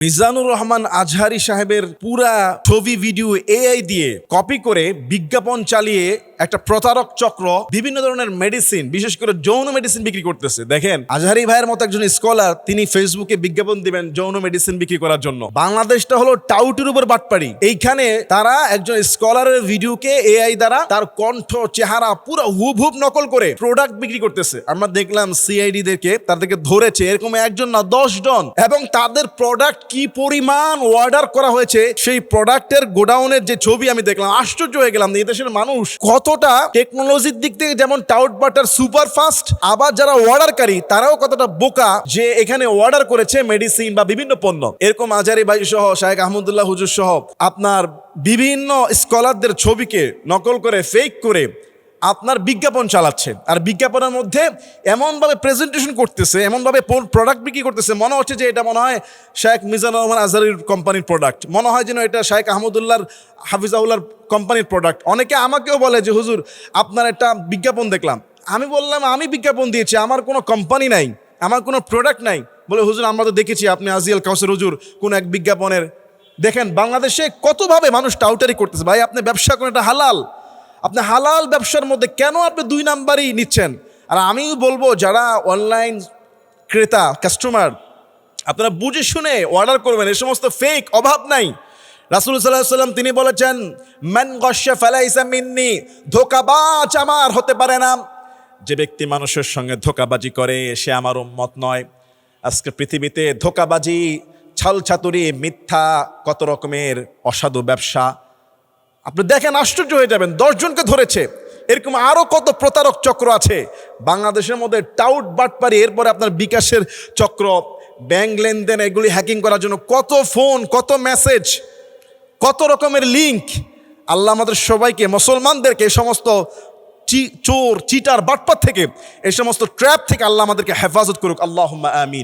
মিজানুর রহমান আজহারি সাহেবের পুরা ছবি ভিডিও এআই দিয়ে কপি করে বিজ্ঞাপন চালিয়ে একটা প্রতারক চক্র বিভিন্ন ধরনের মেডিসিন, বিশেষ করে যৌন মেডিসিন বিক্রি করতেছে। দেখেন, আজহারি ভাইয়ের মতো একজন স্কলার, তিনি ফেসবুকে বিজ্ঞাপন দিবেন যৌন মেডিসিন বিক্রি করার জন্য। বাংলাদেশটা হলো টাউটের উপর বাটপাড়ি। এইখানে তারা একজন স্কলারের ভিডিওকে এআই দ্বারা তার কণ্ঠ, চেহারা পুরো হুবহুব নকল করে প্রোডাক্ট বিক্রি করতেছে। আমরা দেখলাম সিআইডি তাদেরকে ধরেছে, এরকম একজন না 10 জন, এবং তাদের প্রোডাক্ট কি পরিমাণ অর্ডার করা হয়েছে সেই প্রোডাক্টের গোডাউনের যে ছবি আমি দেখলাম, আশ্চর্য হয়ে গেলাম। এই দেশের মানুষ কতটা টেকনোলজির দিক থেকে যেমন টাউট বাটার সুপার ফাস্ট, আবার যারা অর্ডারকারী তারাও কতটা বোকা যে এখানে অর্ডার করেছে মেডিসিন বা বিভিন্ন পণ্য। এরকম আজহারি ভাই সহ, শায়েখ আহমদুল্লাহ হুজুর সহ আপনার বিভিন্ন স্কলারদের ছবিকে নকল করে, ফেক করে আপনার বিজ্ঞাপন চালাচ্ছে। আর বিজ্ঞাপনের মধ্যে এমনভাবে প্রেজেন্টেশন করতেছে, এমনভাবে প্রোডাক্ট বিক্রি করতেছে, মনে হচ্ছে যে এটা মনে হয় শায়েখ মিজানুর রহমান আজহারির কোম্পানির প্রোডাক্ট, মনে হয় যেন এটা শায়েখ আহমদুল্লাহর, হাফিজাউল্লাহর কোম্পানির প্রোডাক্ট। অনেকে আমাকেও বলে যে হুজুর আপনার একটা বিজ্ঞাপন দেখলাম। আমি বললাম আমি বিজ্ঞাপন দিয়েছি, আমার কোনো কোম্পানি নাই, আমার কোনো প্রোডাক্ট নাই। বলে হুজুর আমরা তো দেখেছি আপনি আজিয়াল কাউসার হুজুর কোন এক বিজ্ঞাপনের। দেখেন বাংলাদেশে কতভাবে মানুষ টাউটারি করতেছে। ভাই আপনি ব্যবসা করেন, এটা হালাল, আপনি হালাল ব্যবসার মধ্যে কেন আপনি 2 নাম্বারই নিচ্ছেন? আর আমি বলবো যারা অনলাইন ক্রেতা, কাস্টমার, আপনারা বুঝে শুনে অর্ডার করবেন। এই সমস্ত ফেক অভাব নাই। রাসূল সাল্লাল্লাহু আলাইহি ওয়াসাল্লাম তিনি বলেছেন, মান গাশশা ফালাইসা মিন্নি, ধোঁকাবাজ আমার হতে পারে না। যে ব্যক্তি মানুষের সঙ্গে ধোঁকাবাজি করে সে আমার উম্মত নয়। আজকে পৃথিবীতে ধোঁকাবাজি, ছালছাতুরি, মিথ্যা, কত রকমের অসাধু ব্যবসা আপনি দেখেন, আশ্চর্য হয়ে যাবেন। 10 জনকে ধরেছে, এরকম আরো কত প্রতারক চক্র আছে বাংলাদেশের মধ্যে। টাউট বাটপারি, এরপরে আপনার বিকাশের চক্র, ব্যাংক লেনদেন, এগুলি হ্যাকিং করার জন্য কত ফোন, কত মেসেজ, কত রকমের লিঙ্ক। আল্লাহ আমাদের সবাইকে, মুসলমানদেরকে এই সমস্ত চোর, চিটার, বাটপার থেকে, এই সমস্ত ট্র্যাপ থেকে আল্লাহ আমাদেরকে হেফাজত করুক। আল্লাহুম্মা আমিন।